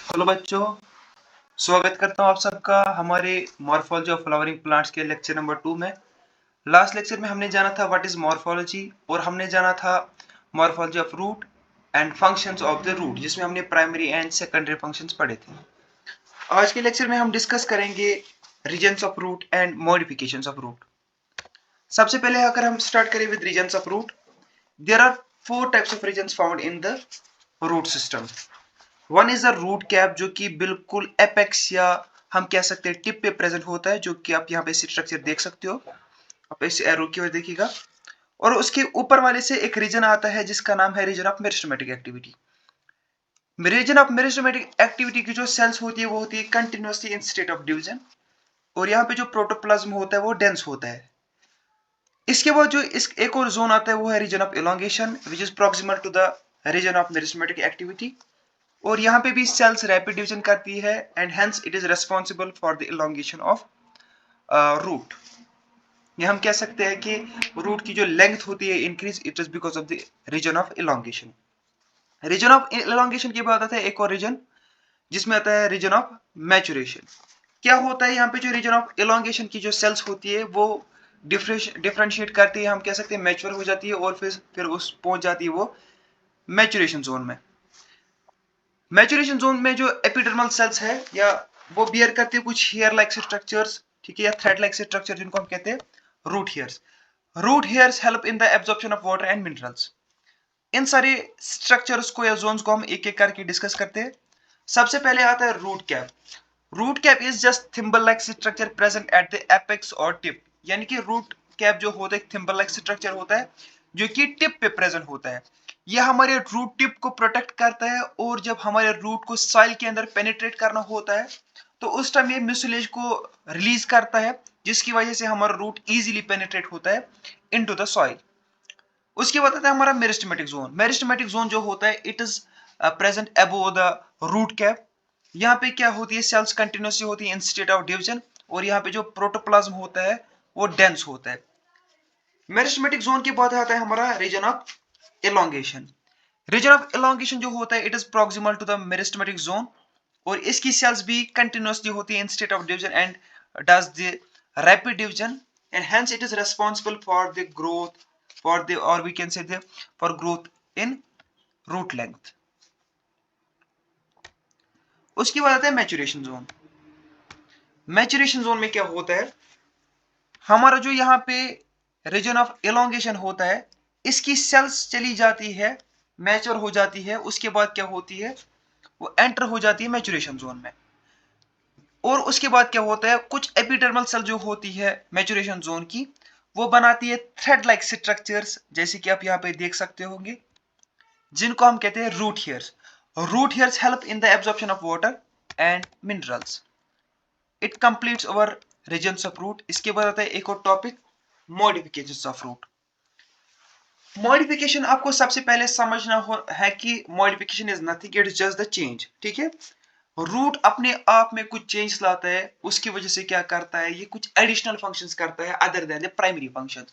Hello बच्चों, स्वागत करता हूँ आप सबका हमारे मॉर्फोलॉजी ऑफ फ्लावरिंग प्लांट्स के लेक्चर नंबर 2 में। लास्ट लेक्चर में हमने जाना था व्हाट इज मॉर्फोलॉजी और हमने जाना था morphology of root and functions of the root, जिसमें हमने प्राइमरी एंड सेकेंडरी फंक्शंस पढ़े थे। आज के लेक्चर में हम डिस्कस करेंगे regions of root and modifications of root. सबसे पहले अगर हम स्टार्ट करें with regions of root, there are 4 types of regions found in the root system. One is the root cap, जो कि बिल्कुल एपेक्स या हम कह सकते हैं टिप पे प्रेजेंट होता है, जो कि आप यहाँ पे स्ट्रक्चर देख सकते हो। आप इस एरो की ओर देखिएगा और उसके ऊपर वाले से एक रीजन आता है जिसका नाम है region of meristematic activity. Region of meristematic activity की जो सेल्स होती है वो होती है continuously in state of division, और यहाँ पे जो प्रोटोप्लाज्म होता है वो डेंस होता है। इसके बाद जो इस एक और जोन आता है वो है region of elongation, which is proximal to the region of meristematic activity, और यहाँ पे भी सेल्स रैपिड डिवीजन करती है and hence it is responsible for the elongation of root. ये हम कह सकते हैं कि रूट की जो लेंथ होती है increase, it is because of the region of elongation. Region of elongation के बाद आता है एक और रीजन जिसमें आता है रीजन ऑफ मैचुरेशन। क्या होता है यहाँ पे, जो रीजन ऑफ एलोंगेशन की जो सेल्स होती है वो डिफरेंशिएट करती है, हम कह सकते हैं मैच्योर हो जाती है और फिर उस पहुंच जाती है वो मैचुरेशन जोन में। मैचुरेशन जोन में जो एपिडर्मल सेल्स है या वो बियर करते हैं कुछ हेयर लाइक स्ट्रक्चर्स, ठीक है, या थ्रेड लाइक स्ट्रक्चर जिनको हम कहते हैं root hairs. Root hairs help in the absorption of water and minerals. इन सारे स्ट्रक्चर्स को या जोन्स को हम एक एक करके डिस्कस करते हैं। सबसे पहले आता है root cap. Root cap is just thimble like structure present at the apex और टिप, यानी कि रूट कैप जो होता है एक थिम्बल लाइक स्ट्रक्चर होता है जो कि टिप पे प्रेजेंट होता है। यह हमारे रूट टिप को प्रोटेक्ट करता है, और जब हमारे रूट को सॉइल के अंदर पेनिट्रेट करना होता है तो उस टाइम ये म्यूसिलेज को रिलीज करता है, जिसकी वजह से हमारा रूट इजीली पेनिट्रेट होता है इनटू द सॉइल। उसके बाद आता है हमारा मेरिस्टेमेटिक जोन। मेरिस्टेमेटिक जोन जो होता है it is present above the root cap. यहाँ पे क्या होती है, सेल्स कंटिन्यूसली होती है इन स्टेट ऑफ डिवीजन, और यहाँ पे जो प्रोटोप्लाज्म होता है वो डेंस होता है। मेरिस्टेमेटिक जोन के बाद आता है हमारा region of elongation. Region of elongation जो होता है it is proximal to the meristematic zone, और इसकी सेल्स भी कंटिन्यूसली होती है in state of division and does the rapid division, and hence it is responsible for the growth for the, और we can say the for growth in root length. उसके बाद आता है मैचुरेशन जोन। मैचुरेशन जोन में क्या होता है, हमारा जो यहाँ पे रीजन ऑफ एलोंगेशन होता है इसकी सेल्स चली जाती है, मैच्योर हो जाती है, उसके बाद क्या होती है वो एंटर हो जाती है मैचुरेशन जोन में। और उसके बाद क्या होता है, कुछ एपिडर्मल सेल जो होती है मैचुरेशन जोन की वो बनाती है थ्रेड लाइक स्ट्रक्चर्स, जैसे कि आप यहाँ पे देख सकते होंगे, जिनको हम कहते हैं root hairs. Root hairs help in the absorption of water and minerals. It completes our regions of root. इसके बाद आता है एक और topic, modifications of root. Modification आपको सबसे पहले समझना है कि modification is nothing, it is just the change, ठीक है। रूट अपने आप में कुछ चेंज लाता है, उसकी वजह से क्या करता है, ये कुछ एडिशनल फंक्शंस करता है other than the primary functions.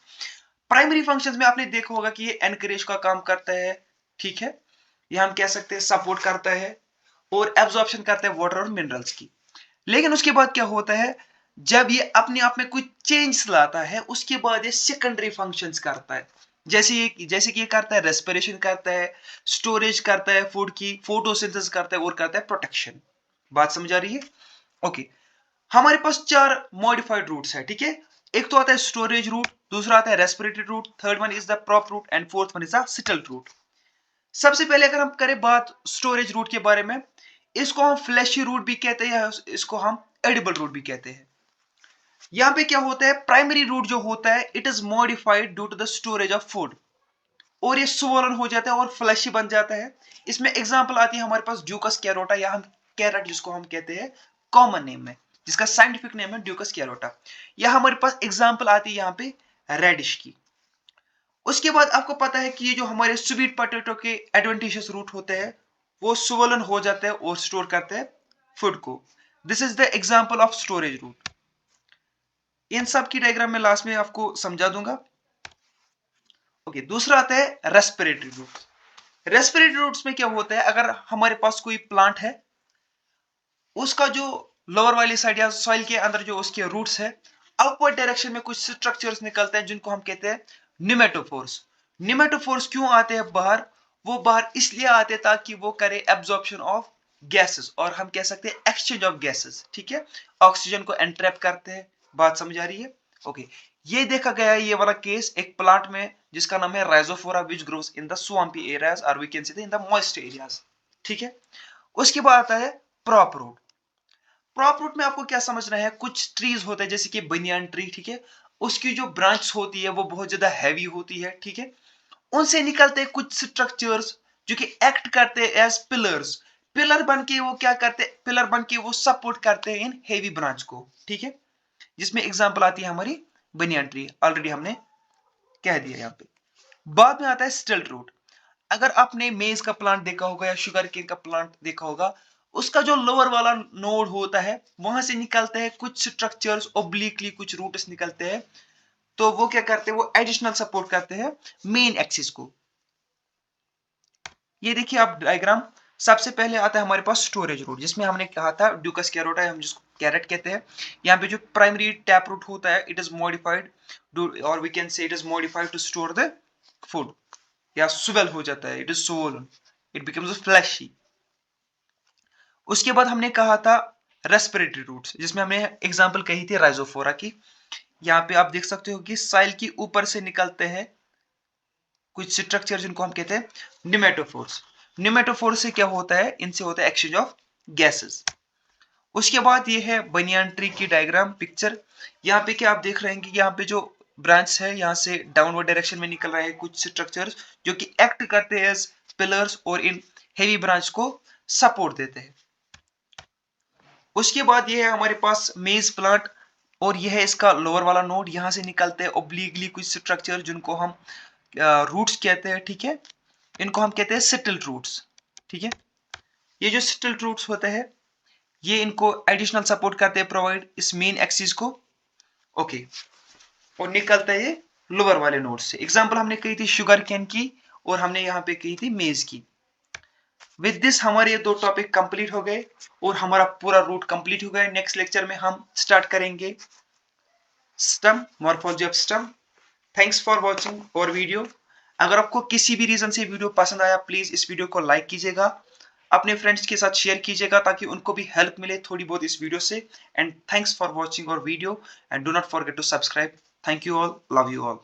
Primary functions में आपने देखा होगा कि ये एनकरेज का काम करता है, ठीक है, ये हम कह सकते हैं सपोर्ट करता है और एब्जॉर्प्शन करता है वाटर और मिनरल्स की। लेकिन उसके बाद क्या होता है, जब ये अपने आप में कुछ चेंज लाता है उसके बाद ये सेकेंडरी फंक्शंस करता है, जैसे कि ये करता है रेस्पिरेशन करता है, स्टोरेज करता है फूड की, फोटोसिंथेसिस करता है और करता है प्रोटेक्शन। बात समझ आ रही है? ओके, हमारे पास 4 मॉडिफाइड रूट्स है, ठीक है। एक तो आता है स्टोरेज रूट, दूसरा आता है respiratory root, third one is the prop root and fourth one is the stilt root. सबसे पहले अगर हम करें बात स्टोरेज रूट के बारे में, इसको हम फ्लैशी रूट भी कहते हैं, इसको हम एडिबल रूट भी कहते हैं। यहाँ पे क्या होता है, प्राइमरी रूट जो होता है it is modified due to the storage of food, और ये स्वोलन हो जाता है और फ्लैशी बन जाता है। इसमें एग्जांपल आती है हमारे पास ड्यूकस कैरोटा, या हम कैरेट जिसको हम कहते हैं कॉमन नेम में, जिसका साइंटिफिक नेम है ड्यूकस कैरोटा, या हमारे पास एग्जांपल आती है यहाँ पे रेडिश की। उसके बाद आपको पता है कि ये जो हमारे स्वीट पोटैटो के एडवेंटिशियस रूट होते हैं वो स्वोलन हो जाता है और स्टोर करते हैं फूड को। This is the example of storage root. इन सब की डायग्राम में लास्ट में आपको समझा दूंगा। ओके, दूसरा आता है रेस्पिरेटरी रूट्स। रेस्पिरेटरी रूट्स में क्या होता है, अगर हमारे पास कोई प्लांट है उसका जो लोअर वाली साइड या सॉइल के अंदर जो उसके रूट्स है, अपवर्ड डायरेक्शन में कुछ स्ट्रक्चर्स निकलते हैं जिनको हम कहते हैं निमेटोफोर्स। निमेटोफोर्स क्यों आते हैं बाहर? वो बाहर इसलिए आते हैं ताकि वो करे एब्जॉर्प्शन ऑफ गैसेस, और हम कह सकते हैं एक्सचेंज ऑफ गैसेस, ठीक है। ऑक्सीजन को एंट्रैप करते हैं। बात समझ आ रही है? ओके। ये देखा गया है, ये वाला केस एक प्लांट में जिसका नाम है Rhizophora which grows in the swampy areas और we can say in the moist areas, ठीक है। उसके बाद आता है प्रॉप रूट। प्रॉप रूट में आपको क्या समझना है, कुछ ट्रीज होते हैं जैसे कि बनियान ट्री, ठीक है, उसकी जो ब्रांच होती है वो बहुत ज्यादा हैवी होती है, ठीक है। उनसे निकलते हैं कुछ स्ट्रक्चर्स जो कि एक्ट करते हैं एज पिलर्स। पिलर बन के वो क्या करते हैं, पिलर बन के वो सपोर्ट करते हैं इन हेवी ब्रांच को, ठीक है। जिसमें एग्जांपल आती है हमारी बनियान ट्री, ऑलरेडी हमने कह दिया यहाँ पे। बाद में आता है स्टिल्ट रूट। अगर आपने मेज का प्लांट देखा होगा या शुगर केन का प्लांट देखा होगा, उसका जो लोअर वाला नोड होता है वहां से निकलते हैं कुछ स्ट्रक्चर्स, ओब्लिकली कुछ रूट्स निकलते हैं। तो वो क्या करते हैं, वो एडिशनल सपोर्ट करते हैं मेन एक्सिस को। ये देखिए आप डायग्राम। सबसे पहले आता है हमारे पास स्टोरेज रूट, जिसमें हमने कहा था ड्यूकस कैरोटा, हम जिसको कैरेट कहते हैं। यहाँ पे जो प्राइमरी टैप रूट होता है इट इज मॉडिफाइड, और we can say it is modified to store the food, या स्वेल हो जाता है, it is swollen, it becomes fleshy. उसके बाद हमने कहा था रेस्पिरेटरी रूट्स, जिसमें हमने एग्जांपल कही थी राइजोफोरा की। यहाँ पे आप देख सकते हो कि साइल की ऊपर से निकलते हैं कुछ स्ट्रक्चर जिनको हम कहते हैं निमेटोफोर्स। निमेटोफोर्स से क्या होता है, इनसे होता है एक्सचेंज ऑफ गैसेस। उसके बाद ये है बनियान ट्री की डायग्राम पिक्चर। यहाँ पे क्या आप देख रहे हैं कि यहाँ पे जो ब्रांच है यहाँ से डाउनवर्ड डायरेक्शन में निकल रहे हैं कुछ स्ट्रक्चर्स जो कि एक्ट करते हैं एज पिलर्स और इन हेवी ब्रांच को सपोर्ट देते हैं। उसके बाद ये है हमारे पास मेज प्लांट, और यह है इसका लोअर वाला नोड। यहाँ से निकलते हैं ओब्लिकली कुछ स्ट्रक्चर जिनको हम रूट्स कहते हैं, ठीक है। इनको हम कहते हैं सिटिल रूट्स, ठीक है। ये जो सिटिल रूट्स होते हैं ये इनको एडिशनल सपोर्ट करते हैं, प्रोवाइड इस मेन एक्सिस को, ओके। और निकलता है ये लोअर वाले नोड से। एग्जांपल हमने कही थी शुगर कैन की, और हमने यहाँ पे कही थी मेज की। विद दिस हमारे ये दो टॉपिक कंप्लीट हो गए और हमारा पूरा रूट कंप्लीट हो गया। नेक्स्ट लेक्चर में हम स्टार्ट करेंगे stem, morphology of stem. Thanks for watching और वीडियो। अगर आपको किसी भी रीजन से वीडियो पसंद आया प्लीज इस वीडियो को लाइक कीजिएगा, अपने फ्रेंड्स के साथ शेयर कीजिएगा ताकि उनको भी हेल्प मिले थोड़ी बहुत इस वीडियो से। एंड थैंक्स फॉर वॉचिंग और video, and do not forget to subscribe. Thank you all, love you all.